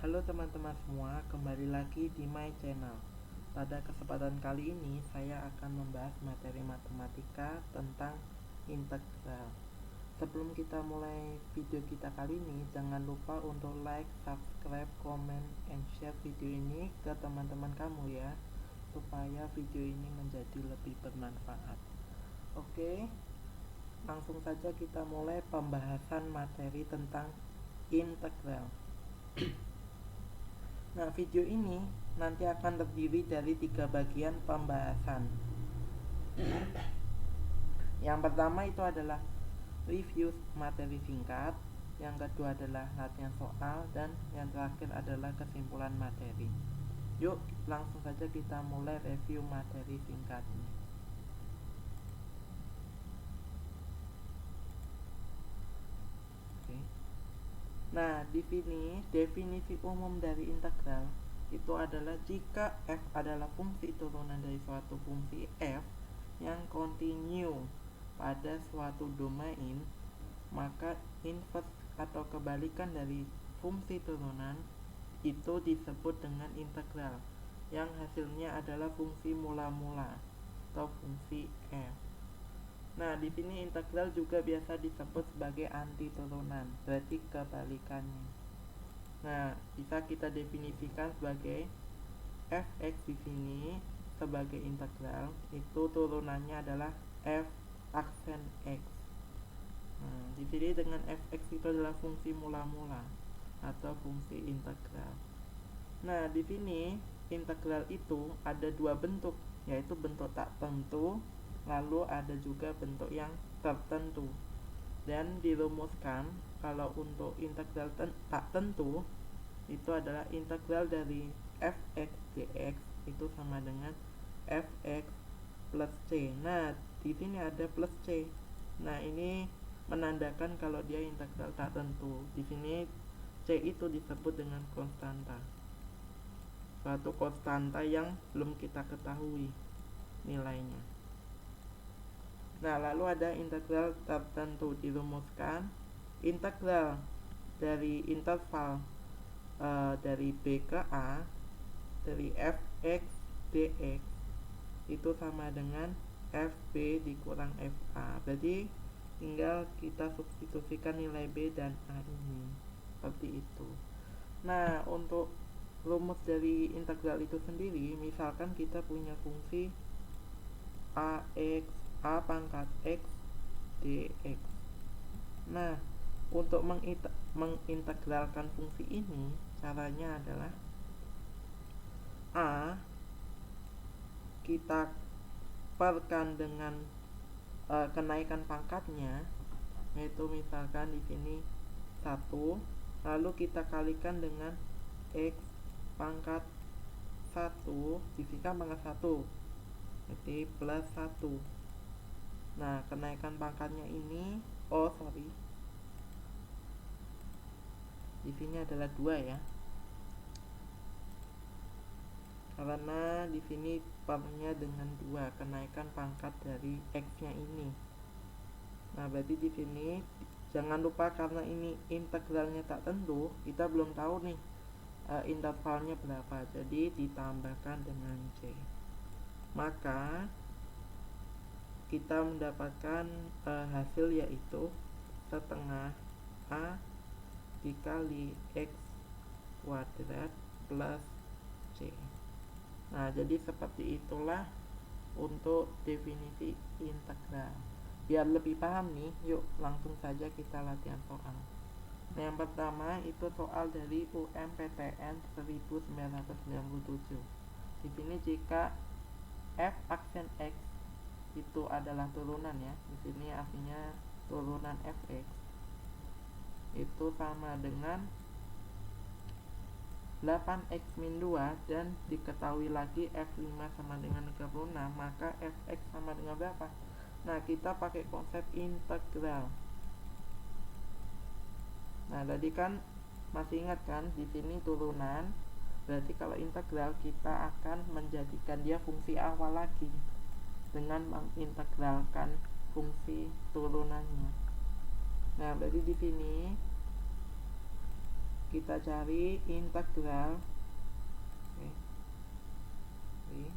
Halo teman-teman semua, kembali lagi di my channel. Pada kesempatan kali ini saya akan membahas materi matematika tentang integral. Sebelum kita mulai video kita kali ini, jangan lupa untuk like, subscribe, comment, and share video ini ke teman-teman kamu ya, supaya video ini menjadi lebih bermanfaat. Oke, langsung saja kita mulai pembahasan materi tentang integral. Nah, video ini nanti akan terdiri dari 3 bagian pembahasan. Yang pertama itu adalah review materi singkat, yang kedua adalah latihan soal, dan yang terakhir adalah kesimpulan materi. Yuk, langsung saja kita mulai review materi singkatnya. Oke. Nah, di sini definisi umum dari integral itu adalah jika f adalah fungsi turunan dari suatu fungsi f yang kontinu pada suatu domain, maka inverse atau kebalikan dari fungsi turunan itu disebut dengan integral yang hasilnya adalah fungsi mula-mula atau fungsi f. Nah, di sini integral juga biasa disebut sebagai anti turunan, berarti kebalikannya. Nah, bisa kita definisikan sebagai fx di sini sebagai integral itu turunannya adalah f aksen x. Nah, di sini dengan fx itu adalah fungsi mula-mula atau fungsi integral. Nah, di sini integral itu ada dua bentuk, yaitu bentuk tak tentu, lalu ada juga bentuk yang tertentu. Dan dirumuskan kalau untuk integral tak tentu itu adalah integral dari fx dx itu sama dengan fx plus c. Nah, di sini ada plus c. Nah, ini menandakan kalau dia integral tak tentu. Di sini c itu disebut dengan konstanta, suatu konstanta yang belum kita ketahui nilainya. Nah, lalu ada integral tertentu, dirumuskan integral dari interval dari b ke a dari fx dx itu sama dengan fb dikurang fa. Berarti tinggal kita substitusikan nilai b dan a ini seperti itu. Nah, untuk rumus dari integral itu sendiri, misalkan kita punya fungsi ax a pangkat x dx. Nah, untuk mengintegralkan fungsi ini, caranya adalah a kita perkan dengan kenaikan pangkatnya, yaitu misalkan di sini 1, lalu kita kalikan dengan x pangkat 1, divikan pangkat 1, jadi plus 1. Nah, kenaikan pangkatnya ini di sini adalah 2 ya, karena di sini pernya dengan 2, kenaikan pangkat dari x nya ini. Nah, berarti di sini jangan lupa karena ini integralnya tak tentu, kita belum tahu nih intervalnya berapa, jadi ditambahkan dengan c. Maka kita mendapatkan hasil yaitu setengah a dikali x kuadrat plus c. Nah, jadi seperti itulah untuk definisi integral. Biar lebih paham nih, yuk langsung saja kita latihan soal. Nah, yang pertama itu soal dari UMPTN 1997. Di sini jika f aksen x itu adalah turunan ya, di sini artinya turunan fx itu sama dengan 8x min 2 dan diketahui lagi f5 sama dengan 36, maka fx sama dengan berapa? Nah, kita pakai konsep integral. Nah, tadi kan masih ingat kan, di sini turunan, berarti kalau integral kita akan menjadikan dia fungsi awal lagi dengan mengintegralkan fungsi turunannya. Nah, berarti di sini kita cari integral. Oke.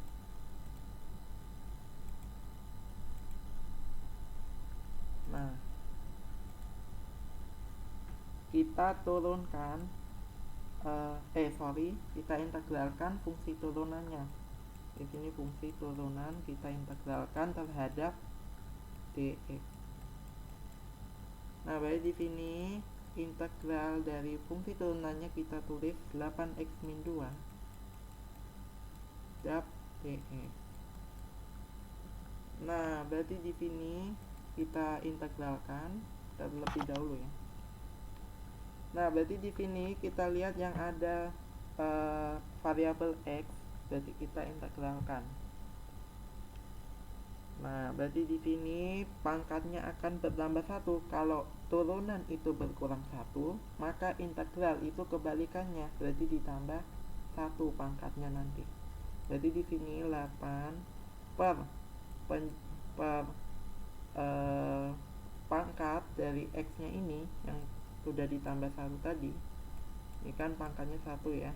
Nah, kita turunkan kita integralkan fungsi turunannya. Di sini fungsi turunan kita integralkan terhadap dx. Nah, baik, di sini integral dari fungsi turunannya kita tulis 8x min 2 dap dx. Nah, berarti di sini kita integralkan terlebih dahulu ya. Nah, berarti di sini kita lihat yang ada variabel x, berarti kita integralkan. Nah, berarti di sini pangkatnya akan bertambah 1. Kalau turunan itu berkurang 1, maka integral itu kebalikannya, berarti ditambah 1 pangkatnya nanti. Berarti di sini 8 per pangkat dari x-nya ini yang sudah ditambah 1 tadi. Ini kan pangkatnya 1 ya.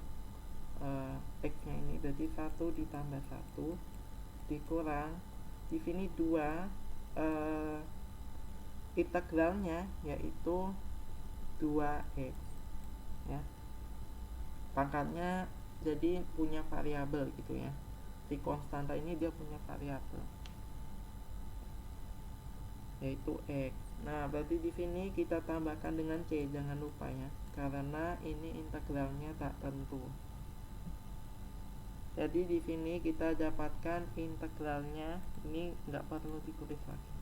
X-nya ini berarti 1 ditambah 1 dikurang di sini 2 integralnya yaitu 2x ya. Pangkatnya jadi punya variabel gitu ya. Si konstanta ini dia punya variabel yaitu x. Nah, berarti di sini kita tambahkan dengan c, jangan lupa ya, karena ini integralnya tak tentu. Jadi di sini kita dapatkan integralnya, ini nggak perlu ditulis lagi.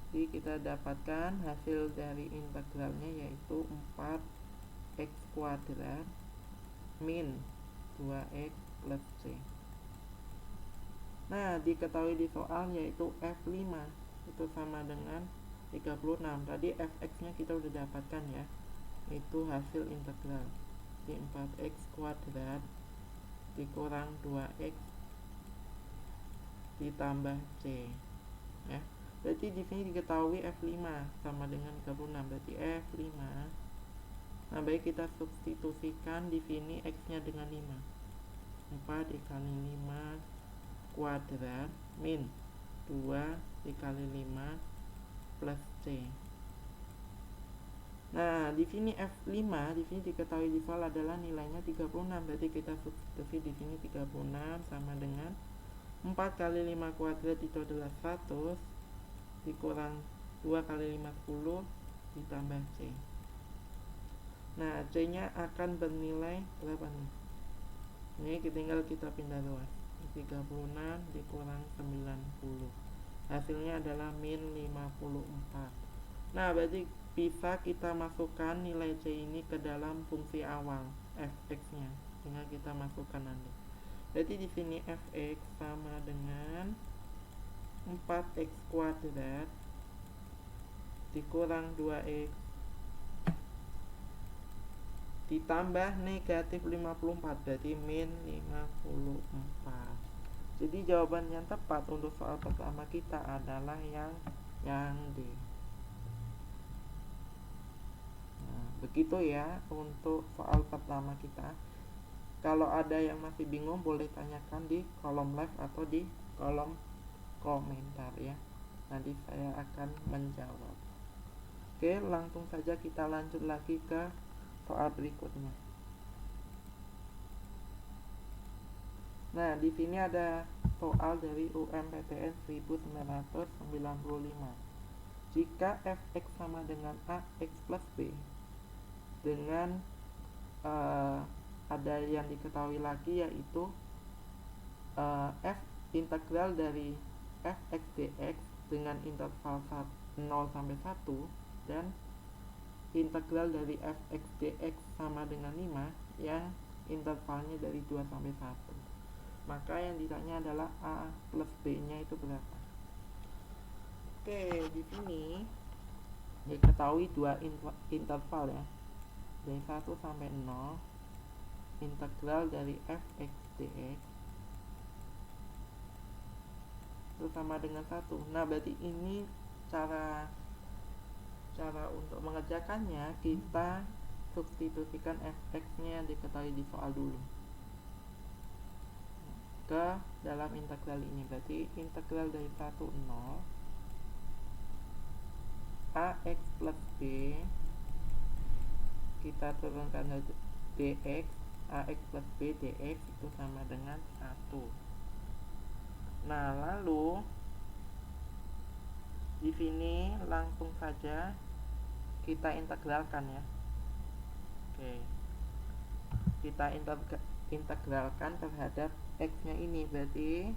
Jadi kita dapatkan hasil dari integralnya yaitu 4x kuadrat min 2x plus c. Nah, diketahui di soal yaitu F5 itu sama dengan 36. Tadi Fx-nya kita udah dapatkan ya. Itu hasil integral. Di 4x kuadrat dikurang 2x ditambah c. Ya. Berarti di sini diketahui F5 sama dengan 36. Berarti F5. Nah, baik, kita substitusikan di sini x-nya dengan 5. 4 dikali 5 kuadrat min 2 dikali 5 plus c. Nah, di sini F5 di sini diketahui di soal adalah nilainya 36. Berarti kita substitusi di sini 36 sama dengan 4 kali 5 kuadrat itu adalah 100 dikurang 2 kali 5 10 ditambah c. Nah, c-nya akan bernilai berapa nih? Ini tinggal kita pindah luas. 36 dikurang 90, hasilnya adalah min 54. Nah, berarti bisa kita masukkan nilai c ini ke dalam fungsi awal fx nya, tinggal kita masukkan nanti. Berarti di sini fx sama dengan 4x kuadrat dikurang 2x ditambah negatif 54, berarti min 54. Jadi jawaban yang tepat untuk soal pertama kita adalah yang D. Nah, begitu ya untuk soal pertama kita. Kalau ada yang masih bingung boleh tanyakan di kolom live atau di kolom komentar ya. Nanti saya akan menjawab. Oke, langsung saja kita lanjut lagi ke soal berikutnya. Nah, di sini ada soal dari UMPTN 1995. Jika fx sama dengan ax plus b dengan ada yang diketahui lagi yaitu f integral dari fx dx dengan interval 0 sampai 1 dan integral dari fx dx sama dengan 5 yang intervalnya dari 2 sampai 1. Maka yang ditanya adalah a plus b nya itu berapa. Oke, di sini diketahui dua interval ya, dari 1 sampai 0, integral dari fx dx itu sama dengan 1. Nah, berarti ini cara untuk mengerjakannya kita substitusikan fx nya yang diketahui di soal dulu ke dalam integral ini. Berarti integral dari 1 0 ax plus b kita turunkan dari dx, ax plus b dx itu sama dengan 1. Nah, lalu di sini langsung saja kita integralkan ya. Oke. Kita integralkan terhadap x-nya ini, berarti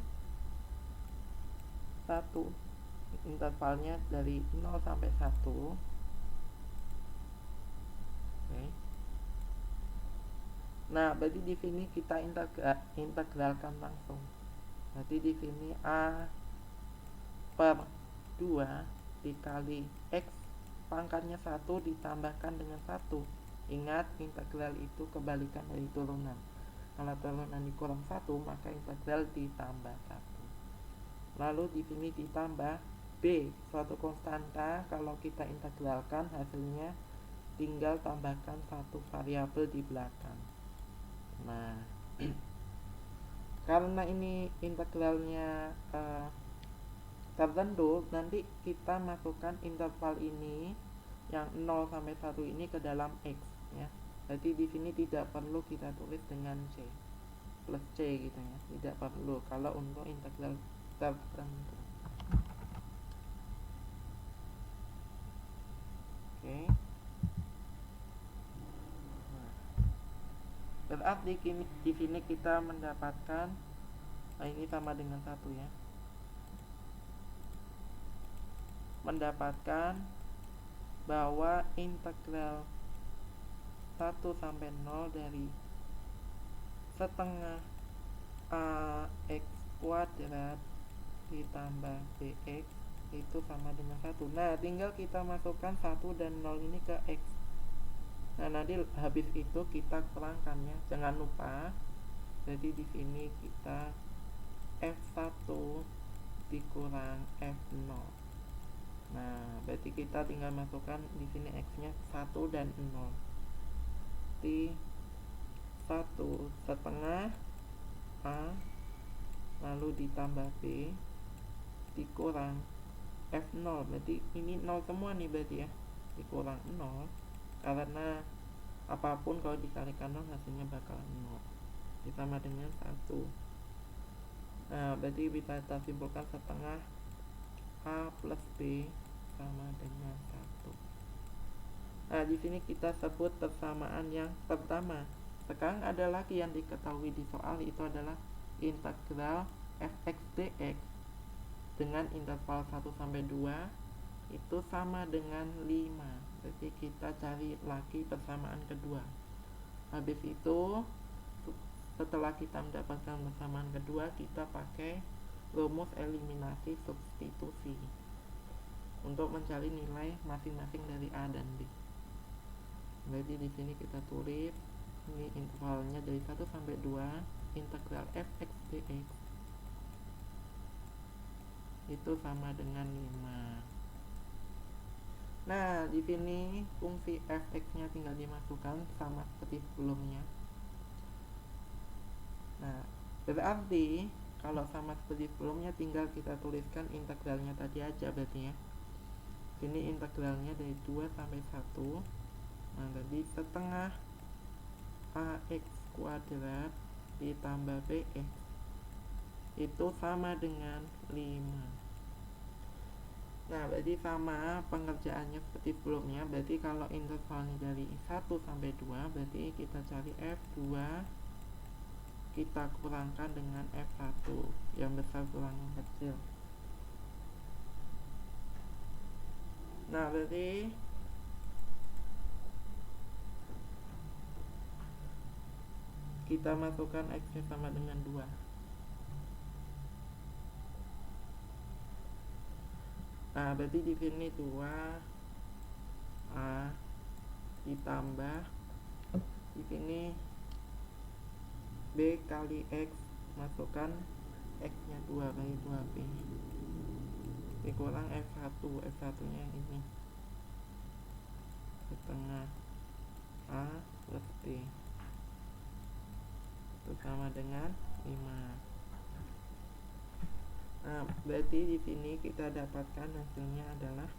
1 intervalnya dari 0 sampai 1. Oke. Nah, berarti di sini kita integralkan langsung. Berarti di sini a per 2 dikali x pangkatnya 1 ditambahkan dengan 1. Ingat, integral itu kebalikan dari turunan. Kalau turunan dikurang 1, maka integral ditambah 1. Lalu di sini ditambah b, suatu konstanta. Kalau kita integralkan hasilnya tinggal tambahkan satu variabel di belakang. Nah, karena ini integralnya tertentu, nanti kita masukkan interval ini yang 0 sampai 1 ini ke dalam x ya. Jadi di sini tidak perlu kita tulis dengan c plus c gitu ya, tidak perlu kalau untuk integral tertentu. Oke. Nah, berarti di sini kita mendapatkan ini sama dengan 1 ya. Mendapatkan bahwa integral 1 sampai 0 dari setengah ax kuadrat ditambah bx itu sama dengan 1. Nah, tinggal kita masukkan 1 dan 0 ini ke x. Nah, nanti habis itu kita kurangkan ya. Jangan lupa. Jadi di sini kita f1 dikurang f0. Nah, berarti kita tinggal masukkan di sini x-nya 1 dan 0. Di 1 setengah a lalu ditambah b dikurang f0. Berarti ini 0 semua nih berarti ya. Dikurang 0 karena apapun kalau dikalikan 0 hasilnya bakal 0. Ditambah dengan 1. Nah, berarti bisa kita simpulkan setengah a plus b sama dengan 1. Nah, di sini kita sebut persamaan yang pertama. Sekarang ada lagi yang diketahui di soal, itu adalah integral fx dx dengan interval 1 sampai 2 itu sama dengan 5. Jadi kita cari lagi persamaan kedua. Habis itu setelah kita mendapatkan persamaan kedua, kita pakai rumus eliminasi substitusi untuk mencari nilai masing-masing dari A dan B. Jadi di sini kita tulis ini intervalnya dari 1 sampai 2, integral fx dx itu sama dengan 5. Nah, di sini fungsi fx-nya tinggal dimasukkan sama seperti sebelumnya. Nah, berarti kalau sama seperti sebelumnya tinggal kita tuliskan integralnya tadi aja berarti ya. Ini integralnya dari 2 sampai 1. Nah, tadi setengah ax kuadrat ditambah bx itu sama dengan 5. Nah, berarti sama pengerjaannya seperti sebelumnya. Berarti kalau intervalnya dari 1 sampai 2, berarti kita cari f2, kita kurangkan dengan f1, yang besar kurang yang kecil. Nah, berarti kita masukkan x-nya sama dengan 2. Nah, berarti di sini 2a ditambah di sini b kali x, masukkan x-nya 2 kali 2b dikurang f1 nya yang ini setengah A plus B itu sama dengan 5. Nah, berarti di sini kita dapatkan hasilnya adalah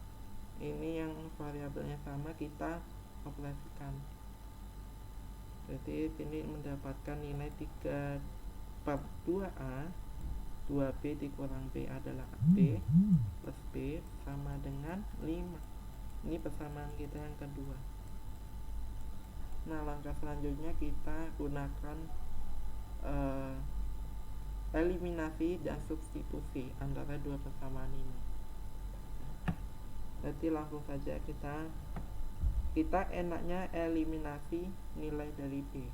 ini yang variabelnya sama, kita operasikan. Berarti sini mendapatkan nilai 3/2A, 2B dikurang B adalah B plus B sama dengan 5. Ini persamaan kita yang kedua. Nah, langkah selanjutnya kita gunakan eliminasi dan substitusi antara dua persamaan ini. Berarti langsung saja kita enaknya eliminasi nilai dari B.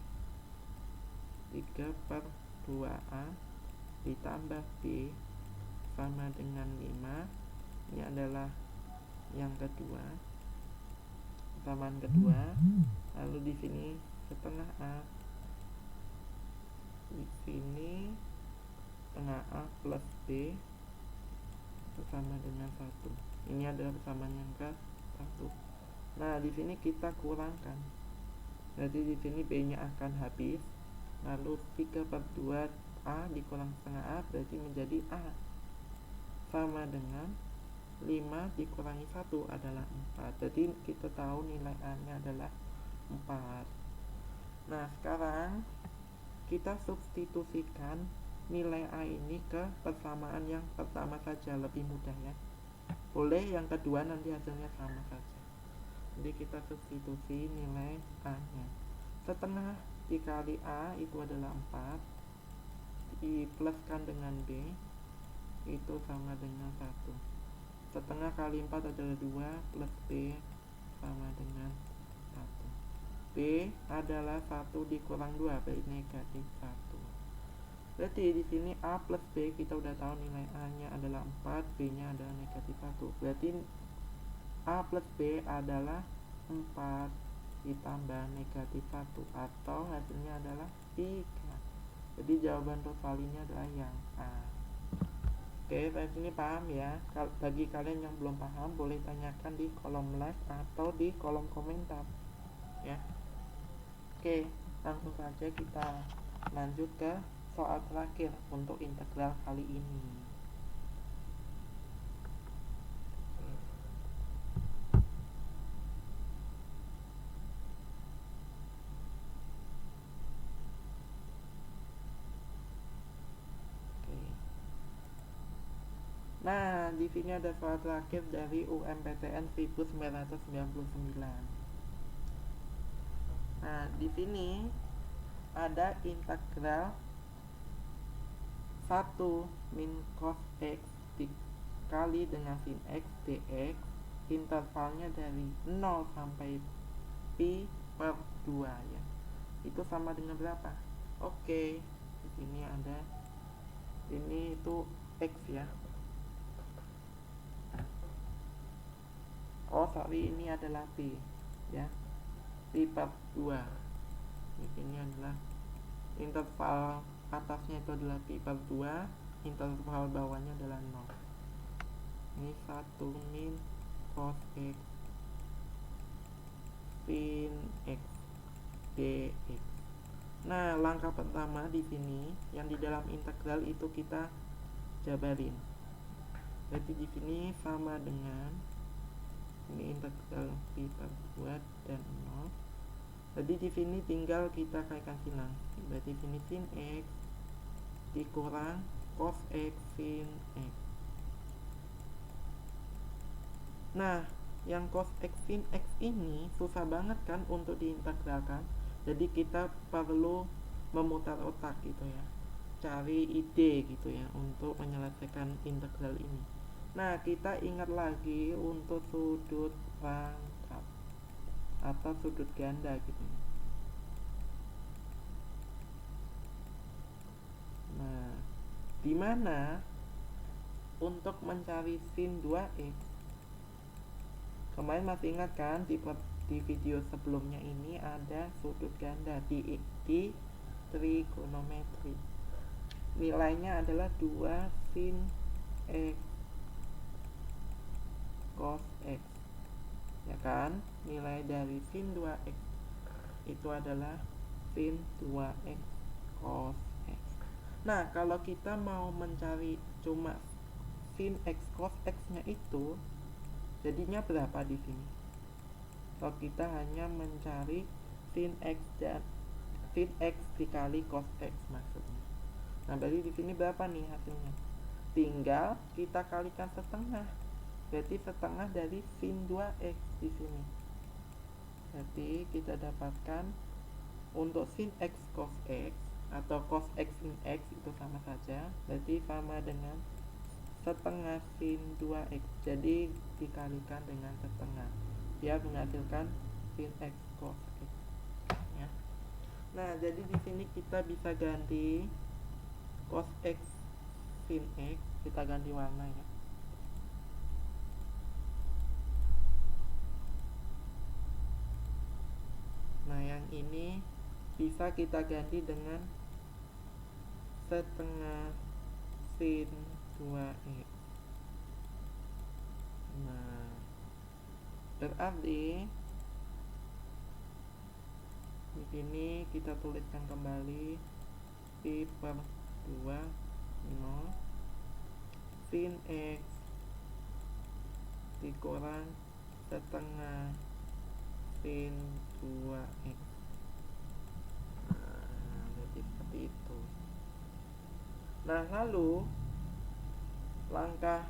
3/2A ditambah B sama dengan 5. Ini adalah yang kedua, persamaan kedua. Lalu di sini setengah A, di sini setengah A plus B sama dengan 1. Ini adalah persamaan yang ke-1. Nah, di sini kita kurangkan. Jadi di sini B-nya akan habis. Lalu 3/2A dikurang setengah A berarti menjadi A sama dengan 5 dikurangi 1 adalah 4. Jadi kita tahu nilai A-nya adalah 4. Nah, sekarang kita substitusikan nilai A ini ke persamaan yang pertama saja, lebih mudah ya. Boleh yang kedua nanti hasilnya sama saja. Jadi kita substitusi nilai A-nya. Setengah dikali A itu adalah 4, dipluskan dengan B itu sama dengan 1. Setengah kali 4 adalah 2 plus B sama dengan 1. B adalah 1 dikurang 2 berarti negatif 1. Berarti di sini A plus B kita udah tahu nilai A-nya adalah 4, B-nya adalah negatif 1. Berarti A plus B adalah 4 ditambah negatif 1 atau hasilnya adalah 3. Jadi jawaban total ini adalah yang A. Oke, saya sini paham ya. Bagi kalian yang belum paham boleh tanyakan di kolom like atau di kolom komentar ya. Oke, langsung saja kita lanjut ke soal terakhir untuk integral kali ini. Nah, di sini ada soal terakhir dari UMPTN 1999. Nah, di sini ada integral 1 min cos x dikali dengan sin x dx, intervalnya dari 0 sampai pi/2 ya. Itu sama dengan berapa? Oke, di sini ada, ini itu x ya. Oh sorry, ini adalah P ya, pi/2. Di sini adalah interval atasnya itu adalah pi/2, interval bawahnya adalah 0. Ini 1 min cos x sin x dx. Nah, langkah pertama di sini yang di dalam integral itu kita jabarin. Berarti di sini sama dengan ini integral pi/2 dan 0. Jadi di sini tinggal kita kaitkan silang. Berarti sini sin x dikurang cos x sin x. Nah, yang cos x sin x ini susah banget kan untuk diintegralkan. Jadi kita perlu memutar otak gitu ya, cari ide gitu ya untuk menyelesaikan integral ini. Nah, kita ingat lagi untuk sudut rangkap atau sudut ganda gitu. Nah, dimana untuk mencari sin 2x, kemarin masih ingat kan di video sebelumnya ini ada sudut ganda di trigonometri. Nilainya adalah 2 sin x cos x ya kan, nilai dari sin 2x itu adalah sin 2x cos x. Nah, kalau kita mau mencari cuma sin x cos x nya itu jadinya berapa di sini? Kalau kita hanya mencari sin x dan sin x dikali cos x maksudnya. Nah, berarti di sini berapa nih hasilnya? Tinggal kita kalikan setengah. Berarti setengah dari sin 2x di sini. Jadi kita dapatkan untuk sin x cos x atau cos x sin x itu sama saja. Berarti sama dengan setengah sin 2x. Jadi dikalikan dengan setengah. Dia menghasilkan sin x cos x. Ya. Nah, jadi di sini kita bisa ganti cos x sin x, kita ganti warna ya. Nah, yang ini bisa kita ganti dengan setengah sin 2x. Nah, berarti di sini kita tuliskan kembali pi per 2 0 sin x dikurang setengah sin 2x. Nah, jadi seperti itu. Nah, lalu langkah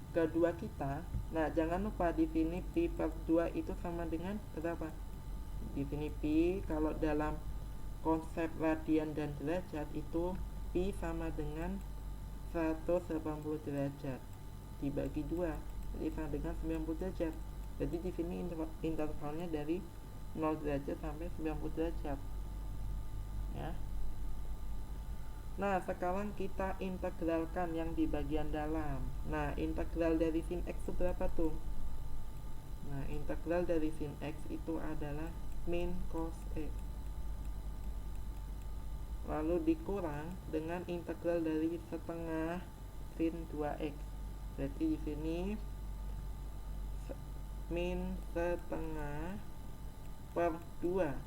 kedua kita, nah jangan lupa di sini pi per 2 itu sama dengan berapa? Di sini pi, kalau dalam konsep radian dan derajat itu pi sama dengan 180 derajat dibagi 2, jadi sama dengan 90 derajat. Jadi di sini intervalnya dari 0 derajat sampai 90 derajat. Ya. Nah, sekarang kita integralkan yang di bagian dalam. Nah, integral dari sin x itu berapa tuh? Nah, integral dari sin x itu adalah min cos x. Lalu dikurang dengan integral dari setengah sin 2x. Berarti di sini min setengah per 2.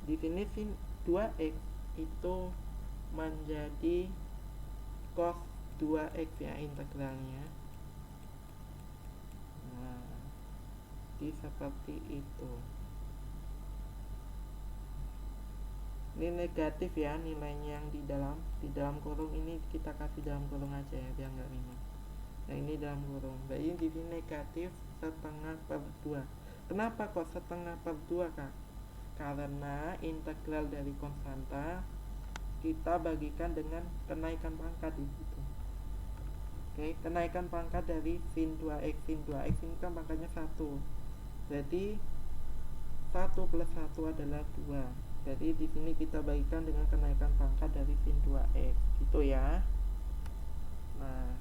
Di sini sin 2x itu menjadi cos 2x ya integralnya. Nah, jadi seperti itu. Ini negatif ya nilainya yang di dalam kurung ini kita kasih dalam kurung aja ya biar nggak bingung. Nah, ini dalam kurung. Jadi di sini negatif setengah per 2. Kenapa kok setengah per 2 Kak? Karena integral dari konstanta kita bagikan dengan kenaikan pangkat di situ. Oke, kenaikan pangkat dari sin 2x. Sin 2x ini kan pangkatnya 1. Berarti 1 plus 1 adalah 2. Jadi di sini kita bagikan dengan kenaikan pangkat dari sin 2x. Gitu ya. Nah,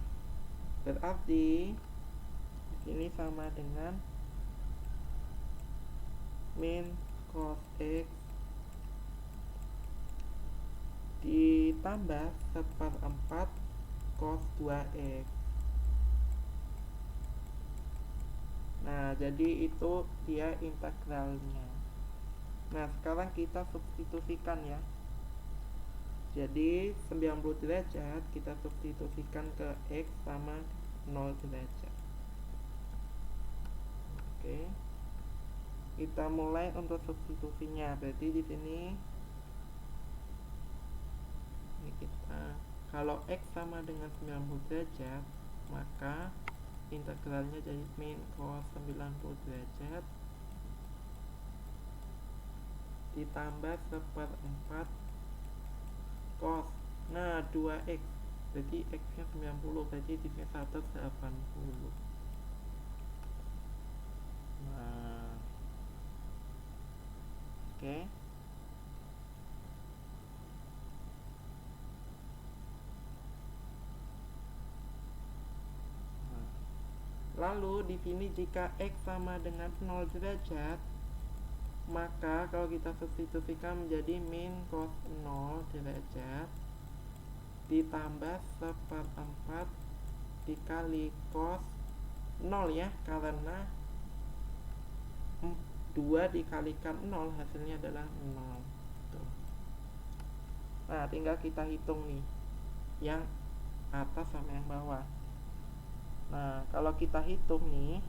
berarti di sini sama dengan min cos x ditambah 1/4 cos 2x. Nah, jadi itu dia integralnya. Nah, sekarang kita substitusikan ya. Jadi 90 derajat kita substitusikan ke x sama 0 derajat. Oke. Kita mulai untuk substitusinya. Berarti di sini ini kita kalau x sama dengan 90 derajat, maka integralnya jadi min cos 90 derajat ditambah 1/4 cos. Nah, 2x. Jadi x-nya 90, berarti di sini 180. Nah. Oke. Lalu di sini jika x sama dengan 0 derajat, maka kalau kita substitusikan menjadi min cos 0 derajat ditambah 1/4 dikali cos 0 ya, karena 2 dikalikan 0 hasilnya adalah 0. Tuh. Nah tinggal kita hitung nih yang atas sama yang bawah. Nah kalau kita hitung nih,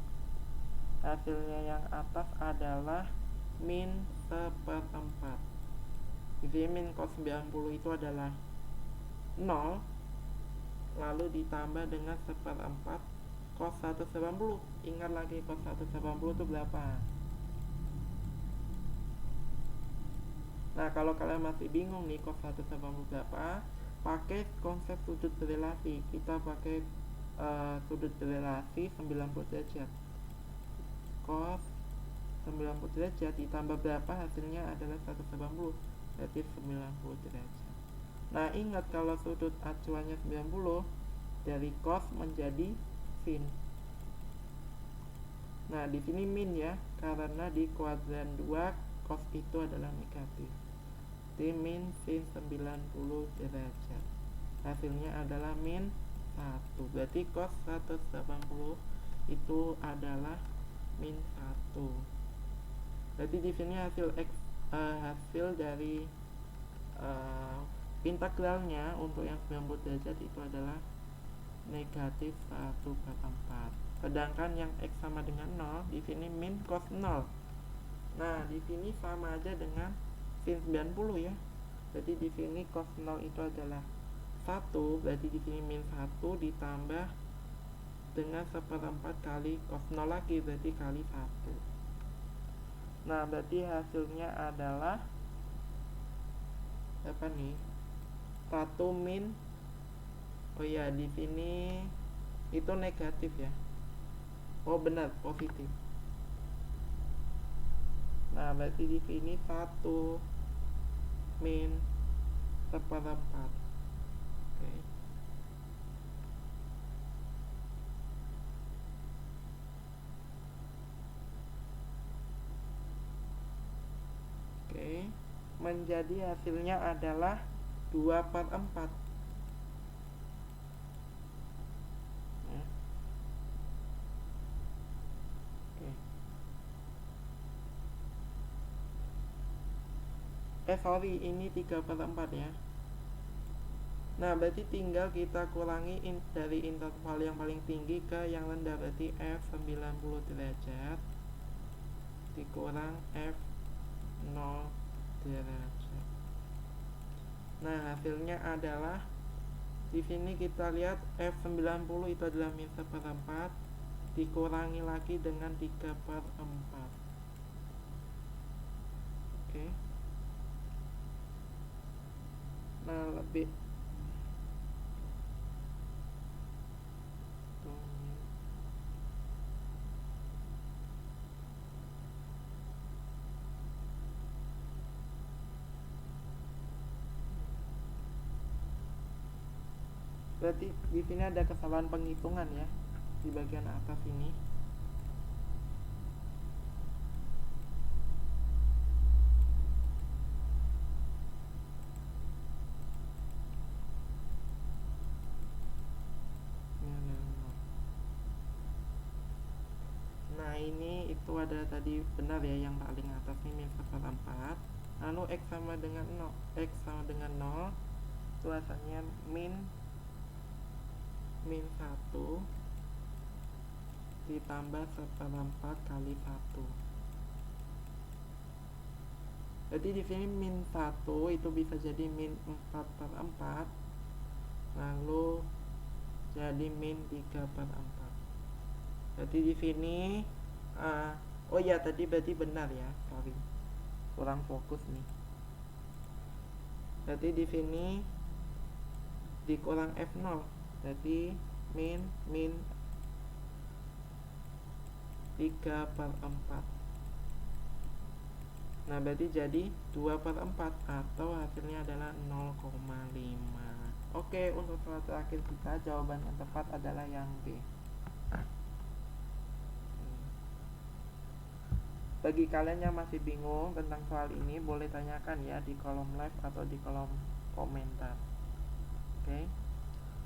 hasilnya yang atas adalah min 1/4. Jadi min cos 90 itu adalah 0, lalu ditambah dengan 1/4 cos 180. Ingat lagi cos 180 itu berapa? Nah kalau kalian masih bingung nih cos 180 berapa, pakai konsep sudut berelasi. Kita pakai sudut berelasi 90 derajat. Cos 90 derajat ditambah berapa hasilnya adalah 180, berarti 90 derajat. Nah ingat kalau sudut acuannya 90, dari cos menjadi sin. Nah di sini min ya, karena di kuadran 2 cos itu adalah negatif. Di min sin 90 derajat. Hasilnya adalah min 1. Berarti cos 180 itu adalah min 1. Berarti di sini hasil dari integralnya untuk yang 90 derajat itu adalah negatif 1/4. Sedangkan yang X sama dengan 0, di sini min cos 0. Nah, di sini sama aja dengan sin 90 ya. Jadi di sini cos 0 itu adalah 1, berarti di sini min 1 ditambah dengan 1/4 kali cos 0 lagi, berarti kali 1. Nah, berarti hasilnya adalah apa nih? 1 min, oh ya di sini itu negatif ya. Oh benar, positif. Nah, berarti di sini 1 min 1/4. Oke. Oke. Menjadi hasilnya adalah 2/4. Sorry, ini 3/4 ya. Nah, berarti tinggal kita kurangi dari interval yang paling tinggi ke yang rendah. Berarti F 90 derajat dikurang F 0 derajat. Nah, hasilnya adalah di sini kita lihat F 90 itu adalah min 1/4 dikurangi lagi dengan 3/4. Oke. Nah, lebih berarti di sini ada kesalahan penghitungan ya di bagian atas ini. Nah ini itu ada tadi benar ya, yang paling atas ini min 1/4. Lalu X sama dengan 0, X sama dengan 0 itu asalnya min 1 ditambah 1/4 kali 1. Jadi di sini min 1 itu bisa jadi min 4/4, lalu jadi min 3/4. Jadi di sini oh ya tadi berarti benar ya, sorry kurang fokus nih. Jadi di sini dikurang F0, jadi min 3/4. Nah berarti jadi 2/4 atau hasilnya adalah 0,5. Oke, untuk soal terakhir kita jawaban yang tepat adalah yang B. Bagi kalian yang masih bingung tentang soal ini, boleh tanyakan ya di kolom live atau di kolom komentar. Oke.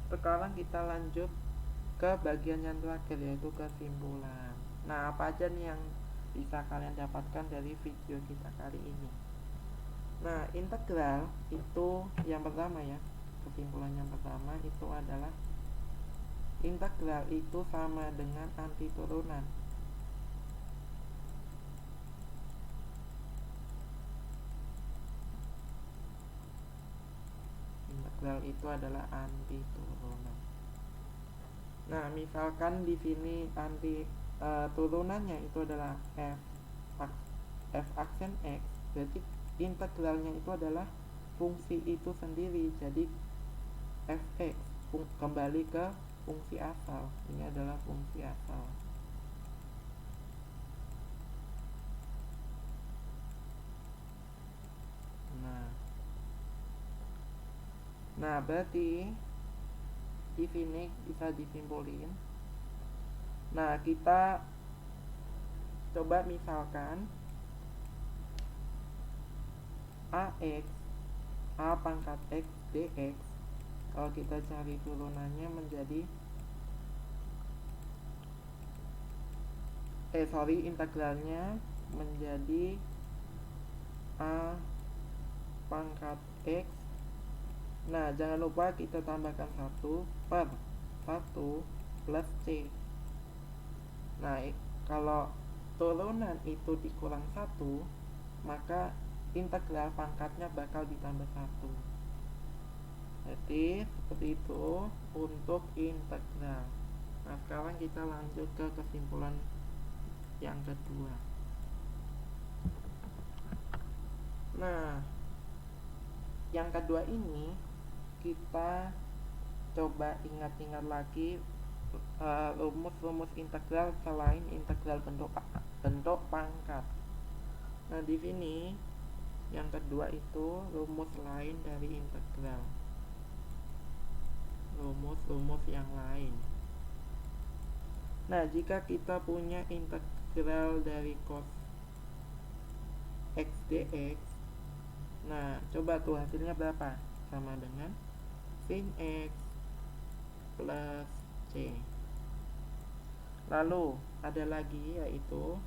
Sekarang kita lanjut ke bagian yang terakhir, yaitu kesimpulan. Nah, apa aja nih yang bisa kalian dapatkan dari video kita kali ini. Nah, integral itu yang pertama ya, kesimpulan yang pertama itu adalah integral itu sama dengan anti turunan. Integral itu adalah anti turunan. Nah, misalkan di sini turunannya itu adalah f aksen x, berarti integralnya itu adalah fungsi itu sendiri, jadi fx kembali ke fungsi asal. Ini adalah fungsi asal. Nah, berarti di sini bisa disimpulin. Nah, kita coba misalkan a pangkat x dx, kalau kita cari turunannya menjadi integralnya menjadi a pangkat x. Nah, jangan lupa kita tambahkan 1 per 1 plus c. Nah, kalau turunan itu dikurang 1, maka integral pangkatnya bakal ditambah 1. Jadi seperti itu untuk integral. Nah, sekarang kita lanjut ke kesimpulan yang kedua. Nah, yang kedua ini kita coba ingat-ingat lagi rumus-rumus integral selain integral bentuk pangkat. Nah, di sini yang kedua itu rumus lain dari integral. Rumus-rumus yang lain. Nah, jika kita punya integral dari cos x dx, nah coba tuh hasilnya berapa? Sama dengan sin x plus c. Lalu ada lagi yaitu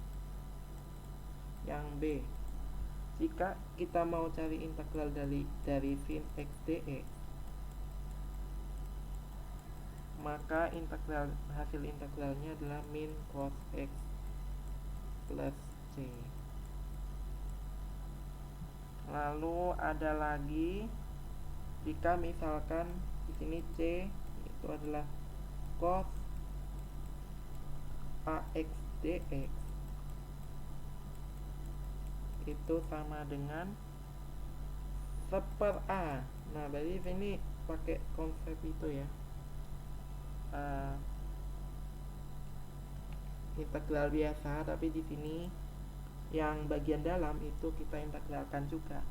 yang B. Jika kita mau cari integral dari sin x dx, maka hasil integralnya adalah min cos x plus c. Lalu ada lagi jika misalkan di sini c itu adalah cos ax dx, itu sama dengan seper a. Nah, berarti ini pakai konsep itu ya, integral biasa, tapi di sini yang bagian dalam itu kita integralkan juga.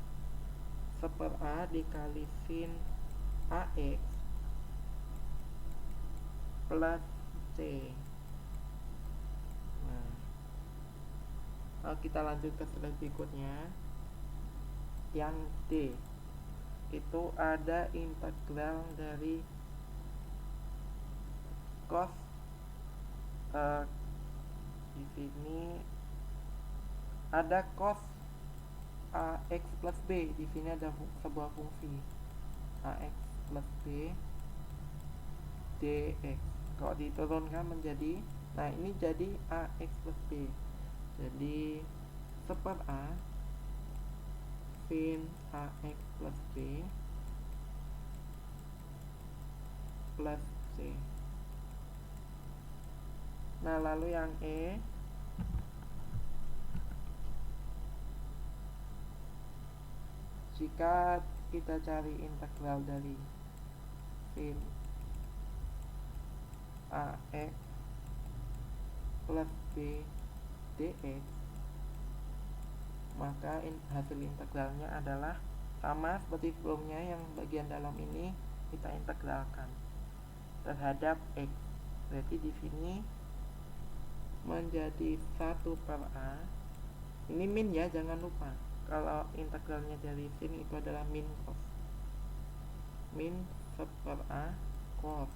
Seper a dikali sin ax plus c. Nah, kita lanjut ke slide berikutnya. Yang D itu ada integral dari cos di sini ada cos ax plus b. Di sini ada sebuah fungsi ax plus b dx. Kalau diturunkan menjadi, nah ini jadi ax plus b. Jadi seper a sin ax plus b plus c. Nah, lalu yang E, jika kita cari integral dari sin ax plus b dx, maka hasil integralnya adalah sama seperti sebelumnya, yang bagian dalam ini kita integralkan terhadap x. Berarti di sini menjadi 1 per a. Ini min ya, jangan lupa. Kalau integralnya dari sin itu adalah min cos. Min 1 per a cos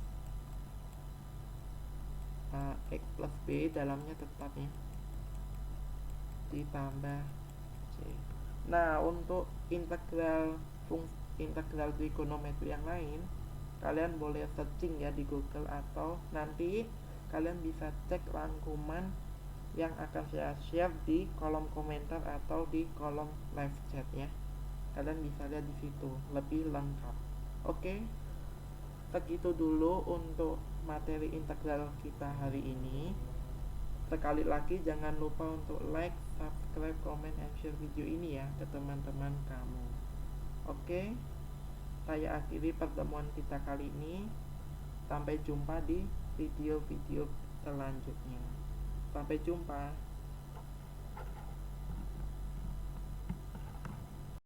x plus b, dalamnya tetap ya. ditambah C. Nah, untuk integral trigonometri yang lain, kalian boleh searching ya di Google, atau nanti kalian bisa cek rangkuman yang akan saya share di kolom komentar atau di kolom live chat ya. Kalian bisa lihat di situ lebih lengkap. Oke, segitu dulu untuk materi integral kita hari ini. Sekali lagi jangan lupa untuk like, subscribe, comment, and share video ini ya ke teman-teman kamu. Oke, saya akhiri pertemuan kita kali ini. Sampai jumpa di video-video selanjutnya. Sampai jumpa.